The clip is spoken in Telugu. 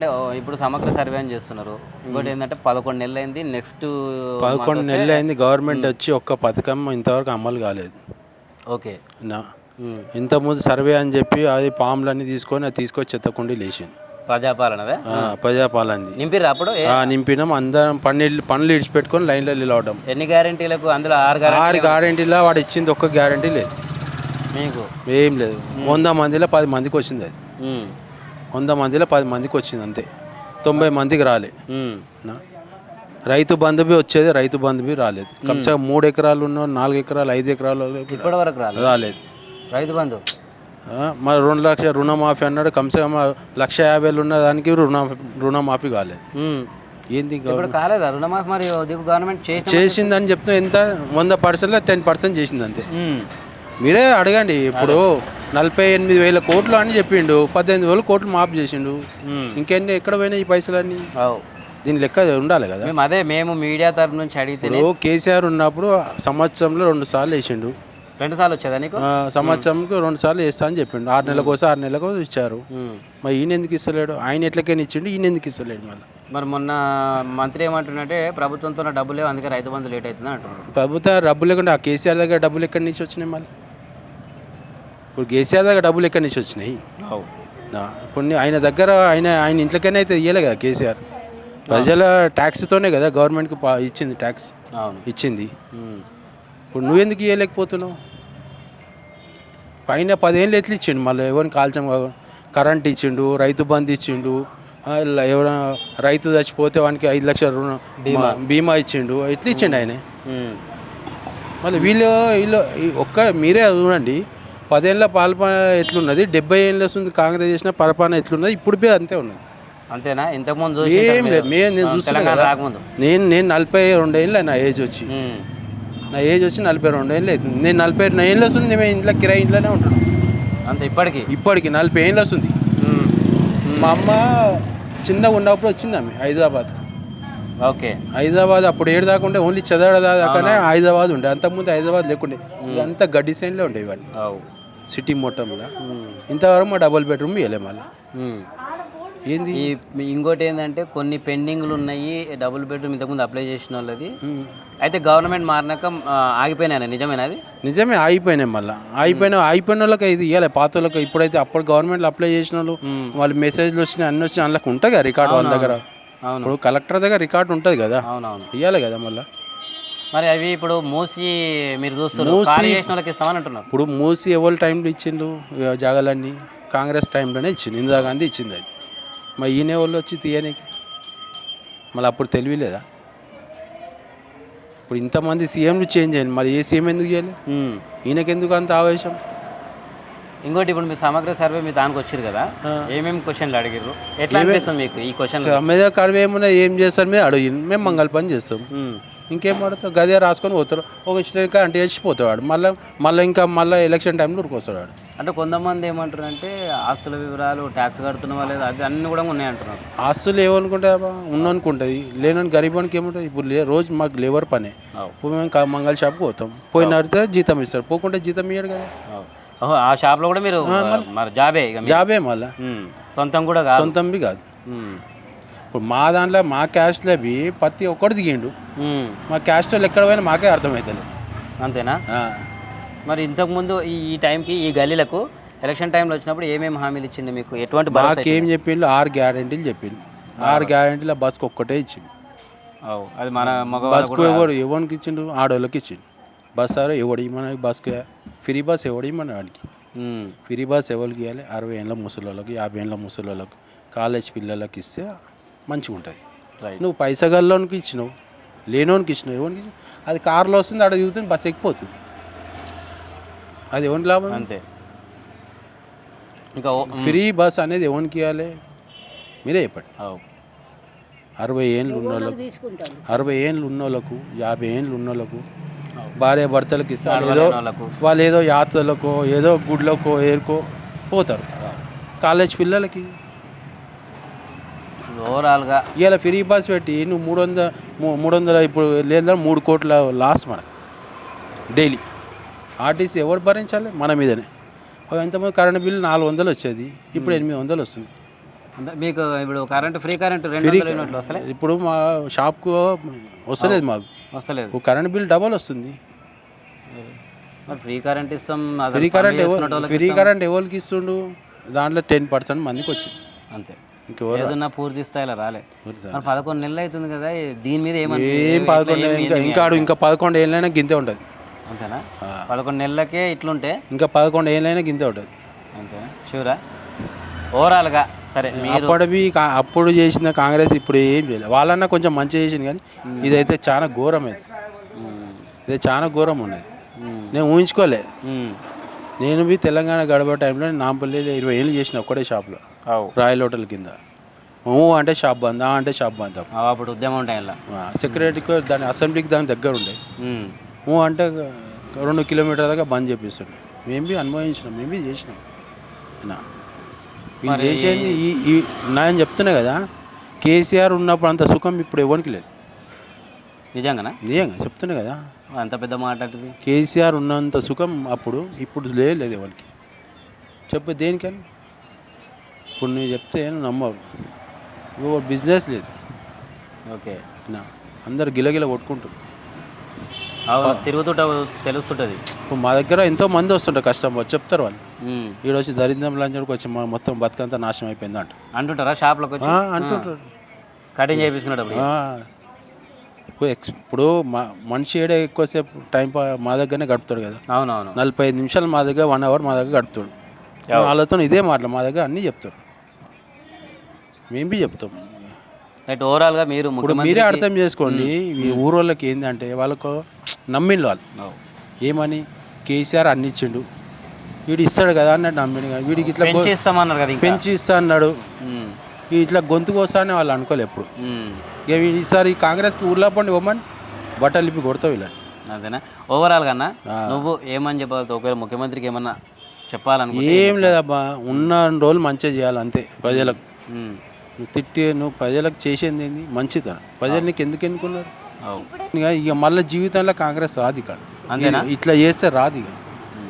ఇప్పుడు సమగ్ర సర్వే అని చేస్తున్నారు. ఇంకోటి ఏంటంటే 11 నెలలు అయింది. నెక్స్ట్ 11 నెలలు అయింది గవర్నమెంట్ వచ్చి ఒక్క పథకం ఇంతవరకు అమలు కాలేదు. ఓకే. నా ఇంతకుముందు సర్వే అని చెప్పి అది పాములన్నీ తీసుకొని అది తీసుకొచ్చి చెత్తకుండి లేచింది. ప్రజాపాలనవే ప్రజాపాలనది నింపిర్రు అప్పుడు. నింపినాం. అందరం పనులు ఇడిచిపెట్టుకొని లైన్లో నిలవడం. ఎన్ని గ్యారెంటీలకు? అందులో 6 గ్యారెంటీలో వాడు ఇచ్చింది ఒక్క గ్యారెంటీ లేదు మీకు. ఏం లేదు. 100 మందిలో 10 మందికి వచ్చింది. అది 100 మందిలో 10 మందికి వచ్చింది అంతే. 90 మందికి రాలే. రైతు బంధుబీ వచ్చేది, రైతు బంధుబీ రాలేదు. కమ్సే 3 ఎకరాలు ఉన్న 4 ఎకరాలు 5 ఎకరాలు ఇప్పటి వరకు రాలేదు రైతు బంధు. మరి 2 లక్షల రుణమాఫీ అన్నాడు. కమ్సే 1,50,000 ఉన్న దానికి రుణమాఫీ కాలేదు. ఏంది కాలేదా రుణమాఫీ? మరి గవర్నమెంట్ చేసిందని చెప్తున్నా. ఎంత 100%లో 10% చేసింది అంతే. మీరే అడగండి. ఇప్పుడు 48,000 కోట్లు అని చెప్పిండు, 18,000 కోట్లు మాఫ్ చేసిండు. ఇంకెన్ని ఎక్కడ పోయినాయి ఈ పైసలన్నీ? దీని లెక్క ఉండాలి కదా. మేము మీడియా తరఫు నుంచి అడిగితే కేసీఆర్ ఉన్నప్పుడు సంవత్సరంలో 2 సార్లు వేసిండు. 2 సార్లు వచ్చేదా నీకు? సంవత్సరంకి 2 సార్లు వేస్తా అని చెప్పిండు. 6 నెలలకు 6 నెలలకు ఇచ్చారు. మరి ఈయన ఎందుకు ఇస్తలేడు? ఆయన ఎట్లకైనా ఇచ్చిండు, ఈయన ఎందుకు ఇస్తలేడు? మరి మొన్న మంత్రి ఏమంటున్నట్టే ప్రభుత్వంతో డబ్బులు లేవు, అందుకే రైతు బంధు లేట్ అవుతుంది అంటున్నారు. ప్రభుత్వం డబ్బులు లేకుండా ఆ కేసీఆర్ దగ్గర డబ్బులు ఎక్కడి నుంచి వచ్చినాయి? మళ్ళీ ఇప్పుడు కేసీఆర్ దగ్గర డబ్బులు ఎక్కడి నుంచి వచ్చినాయి? ఇప్పుడు ఆయన దగ్గర ఆయన ఇంట్లోకైనా అయితే ఇవ్వలే కదా కేసీఆర్. ప్రజల ట్యాక్స్తోనే కదా గవర్నమెంట్కి ఇచ్చింది. ట్యాక్స్ ఇచ్చింది. ఇప్పుడు నువ్వెందుకు ఇవ్వలేకపోతున్నావు? పైన 10 ఏళ్ళు ఎట్లా ఇచ్చిండు? మళ్ళీ ఎవరిని కాల్చం కరెంట్ ఇచ్చిండు, రైతు బంధు ఇచ్చిండు, ఎవరైనా రైతు చచ్చిపోతే వానికి 5 లక్షల బీమా ఇచ్చిండు. ఎట్లా ఇచ్చిండు ఆయన? మళ్ళీ వీళ్ళు మీరే చూడండి. 10 ఏళ్ళ పాలన ఎట్లున్నది, 70 ఏళ్ళు వస్తుంది కాంగ్రెస్ చేసిన పరిపాలన ఎట్లున్నది, ఇప్పుడు అంతే ఉన్నది. అంతేనా? ఇంతకుముందు ఏం లేదు. నేను చూస్తున్నా కదా. నేను 42 ఏళ్ళు నా ఏజ్ వచ్చి 42 ఏళ్ళు అవుతుంది. నేను 42 ఏళ్ళు వస్తుంది మేము ఇంట్లో కిరాయి ఇంట్లోనే ఉంటాను అంతే. ఇప్పటికి 40 ఏళ్ళు వస్తుంది. మా అమ్మ చిన్నగా ఉన్నప్పుడు వచ్చింది ఆమె హైదరాబాద్కు. ఓకే. హైదరాబాద్ అప్పుడు 7 దాకా ఉండే, ఓన్లీ చదవదాకానే హైదరాబాద్ ఉండే. అంతకుముందు హైదరాబాద్ లేకుండే. అంతా గడ్డి సైన్లో ఉండే ఇవన్నీ సిటీ మొత్తంలో. ఇంతవరకు మా డబుల్ బెడ్రూమ్ ఇవ్వలే. మళ్ళీ ఏంది ఇంకోటి ఏంటంటే కొన్ని పెండింగ్లు ఉన్నాయి. డబుల్ బెడ్రూమ్ ఇంతకుముందు అప్లై చేసిన వాళ్ళది అయితే గవర్నమెంట్ మారినాక ఆగిపోయినాయి. నిజమేనా? అది నిజమే, ఆగిపోయినాయి. మళ్ళీ అయిపోయిన వాళ్ళకి ఇది ఇవ్వాలి. పాత వాళ్ళకి ఇప్పుడైతే అప్పుడు గవర్నమెంట్లో అప్లై చేసిన వాళ్ళు మెసేజ్లు వచ్చినాయి, అన్నీ వచ్చినాయి. అందులోకి ఉంటుంది కదా రికార్డు వాళ్ళ దగ్గర. ఇప్పుడు కలెక్టర్ దగ్గర రికార్డు ఉంటుంది కదా, ఇవ్వాలి కదా. మళ్ళీ మరి అవి ఇప్పుడు మూసి మీరు చూస్తున్నారు. ఇప్పుడు మూసి ఎవరి టైంలో ఇచ్చిండు జాగాలన్నీ? కాంగ్రెస్ టైంలోనే ఇచ్చింది. ఇందిరా గాంధీ ఇచ్చింది అది. మరి ఈయన వాళ్ళు వచ్చి తీయనికి మళ్ళీ అప్పుడు తెలియలేదా? ఇప్పుడు ఇంతమంది సీఎంలు చేంజ్ అయ్యింది, మరి ఏ సీఎం ఎందుకు చేయాలి? ఈయనకెందుకు అంత ఆవేశం? ఇంకోటి ఇప్పుడు మీరు సమగ్ర సర్వే మీ దానికి వచ్చారు కదా, ఏమేమి క్వశ్చన్లు అడిగారు? ఎట్లా అనిపిస్తుంది మీకు ఈ క్వశ్చన్ మీద? కడవ ఏమున్నా ఏం చేస్తారు మీద అడిగి మేము మంగళ పని చేస్తాం. ఇంకేం పడతావు? గదే రాసుకొని పోతారు. ఒక ఇష్టం అంటే వేసిపోతాడు. మళ్ళీ ఎలక్షన్ టైంలో ఉరికొస్తాడు. అంటే కొంతమంది ఏమంటారు అంటే ఆస్తుల వివరాలు, ట్యాక్స్ కడుతున్న లేదు, అది అన్నీ కూడా ఉన్నాయంటున్నారు. ఆస్తులు ఏమనుకుంటే ఉన్ననుకుంటుంది, లేనని గరీబానికి ఏముంటుంది? ఇప్పుడు రోజు మాకు లేబర్ పనే. మేము మంగళ షాప్కి పోతాం, పోయిన అడిగితే జీతం ఇస్తాడు, పోకుంటే జీతం ఇయ్యాడు కదా. ఆ షాప్లో కూడా మీరు మరి జాబే మళ్ళీ సొంతం కూడా సొంతం కాదు. ఇప్పుడు మా దాంట్లో మా క్యాస్ట్లో ప్రతి ఒక్కటి దిగిండు. మా క్యాస్ట్ వాళ్ళు ఎక్కడ పోయినా మాకే అర్థమవుతుంది. అంతేనా? మరి ఇంతకుముందు ఈ టైంకి ఈ గల్లీలకు ఎలక్షన్ టైంలో వచ్చినప్పుడు ఏమేమి హామీలు ఇచ్చింది మీకు? ఎటువంటి మాకేం చెప్పిండు? 6 గ్యారెంటీలు చెప్పిండు. 6 గ్యారెంటీల బస్కి ఒక్కటే ఇచ్చిండు. అది మన బస్కు ఎవరికి ఇచ్చిండు? ఆడవాళ్ళకి ఇచ్చిండు. బస్ సార్ ఎవడు ఇవ్వమని బస్కి ఫ్రీ బస్ ఎవడు ఇవ్వమని వాడికి. ఫ్రీ బస్ ఎవరికి ఇవ్వాలి? 60 ఏళ్ళ ముసలి 50 ఏళ్ళ ముసలి కాలేజ్ పిల్లలకి ఇస్తే మంచిగా ఉంటుంది. నువ్వు పైసగల్లోనికి ఇచ్చినావు, లేనోనికి ఇచ్చినావు. ఎవరికి ఇచ్చినావు? అది కారులో వస్తుంది, అక్కడ దిగుతుంది, బస్సు ఎక్కిపోతుంది. అది ఎవరికి లాభం? అంతే. ఇంకా ఫ్రీ బస్ అనేది ఎవరికి ఇవ్వాలి? మీరే చెప్పండి. 60 ఏళ్ళు ఉన్న వాళ్ళకు, 60 ఏళ్ళు ఉన్న వాళ్ళకు, 50 ఏళ్ళు ఉన్న వాళ్ళకు భార్య భర్తలకు ఇస్తారు. వాళ్ళు ఏదో యాత్రలకో ఏదో గుడ్లకో ఏరుకో పోతారు. కాలేజ్ పిల్లలకి ఓవరాల్గా ఇవాళ ఫ్రీ బస్ పెట్టి నువ్వు 300 ఇప్పుడు లేదా 3 కోట్ల లాస్ మనకు డైలీ. ఆర్టీసీ ఎవరు భరించాలి? మన మీదనే. ఎంతమంది కరెంట్ బిల్లు 400 వచ్చేది, ఇప్పుడు 800 వస్తుంది. అంటే మీకు ఇప్పుడు ఫ్రీ కరెంట్ 200 యూనిట్లు వస్తలే ఇప్పుడు మా షాప్కు వస్తలేదు మాకు, వస్తలేదు. కరెంట్ బిల్ డబల్ వస్తుంది. మరి ఫ్రీ కరెంట్ ఇస్తాం, ఫ్రీ కరెంట్ ఎవరికి ఇస్తుండు? దాంట్లో 10% మందికి వచ్చింది అంతే. ఇంకెవరు ఏదన్నా పూర్తి స్థాయిలో రాలే. మరి 11 నెలలు అవుతుంది కదా, దీని మీద ఏం 11 ఇంకా 11 ఏళ్ళైనా గింతే ఉంటుంది. అంతేనా? 11 నెలలకే ఇట్లుంటే ఇంకా 11 ఏళ్ళైనా గింతే ఉంటుంది. అంతేనా? షూరా? ఓవరాల్గా సరే అప్పుడు చేసిన కాంగ్రెస్ ఇప్పుడు ఏం చేయలేదు. వాళ్ళన్నా కొంచెం మంచి చేసింది, కానీ ఇదైతే చాలా ఘోరం. ఇది చాలా ఘోరం ఉన్నది. నేను ఊహించుకోలే. నేను తెలంగాణ గడప టైంలో నాంపల్లిలో 20 ఏళ్ళు చేసిన ఒక్కడే షాప్లో, రాయల్ హోటల్ కింద. అంటే షాప్ బంద్, అంటే షాప్ బంద్. అప్పుడు ఉద్యమం టైంలో సెక్రటరీకి దాని అసెంబ్లీకి దాని దగ్గర ఉండే. అంటే 2 కిలోమీటర్ల దాకా బంద్ చేపిస్తుండే. మేము అనుభవించినాం, మేము చేసినాం. వీళ్ళు చేసేది నేను చెప్తున్నా కదా, కేసీఆర్ ఉన్నప్పుడు అంత సుఖం ఇప్పుడు ఎవరికి లేదు. నిజంగా చెప్తున్నా కదా, అంత పెద్ద మాట్లాడుతుంది. కేసీఆర్ ఉన్నంత సుఖం ఇప్పుడు లేదు ఎవరికి. చెప్పు దేనికని? ఇప్పుడు నువ్వు చెప్తే నమ్మవు. బిజినెస్ లేదు. ఓకే, అందరు గిలగిల కొట్టుకుంటారు. తిరుగుతుంటా తెలుస్తుంటుంది. ఇప్పుడు మా దగ్గర ఎంతో మంది వస్తుంటారు కస్టమర్, చెప్తారు వాళ్ళు. ఈడొచ్చి దరిద్రం లంచడికి వచ్చి మొత్తం బతుకంతా నాశనం అయిపోయింది అంటుంటారా? షాప్లోకి వచ్చి అంటుంటారు. కటింగ్ చేయించుకున్నాడు. ఇప్పుడు మనిషి ఏడే ఎక్కువసేపు మా దగ్గరనే గడుపుతాడు కదా. అవునవును. 45 నిమిషాలు మా దగ్గర, 1 అవర్ మా దగ్గర గడుపుతాడు. వాళ్ళతో ఇదే మాటలు మా దగ్గర అన్నీ చెప్తాడు, మేము చెప్తాం. రైట్. ఓవరాల్గా ఇప్పుడు మీరే అర్థం చేసుకోండి. ఈ ఊరోళ్ళకి ఏంటంటే వాళ్ళకు నమ్మిండు వాళ్ళు. ఏమని? కేసీఆర్ అన్ని ఇచ్చిండు, వీడు ఇస్తాడు కదా అన్నట్టు నమ్మిండు. కానీ వీడికి ఇట్లా పెంచి ఇస్తా అన్నాడు, ఇట్లా గొంతు కోస్తానే వాళ్ళు అనుకోలే ఎప్పుడు. ఇక ఈసారి కాంగ్రెస్కి ఊర్లో పండి ఇవ్వమని బట్టలు ఇప్పి కొడతావు ఇలా. అదేనా? ఓవరాల్గా అన్న నువ్వు ఏమని చెప్పాలి? ఒకవేళ ముఖ్యమంత్రికి ఏమన్నా చెప్పాలని? ఏం లేదబ్బా, ఉన్న రోజులు మంచిగా చేయాలి అంతే. ప్రజలకు నువ్వు ప్రజలకు చేసేది ఏంది? మంచితనం. ప్రజలు నీకు ఎందుకు ఎన్నుకున్నారు? ఇక మళ్ళీ జీవితంలో కాంగ్రెస్ రాదు ఇక్కడ. ఇట్లా చేస్తే రాదు ఇక.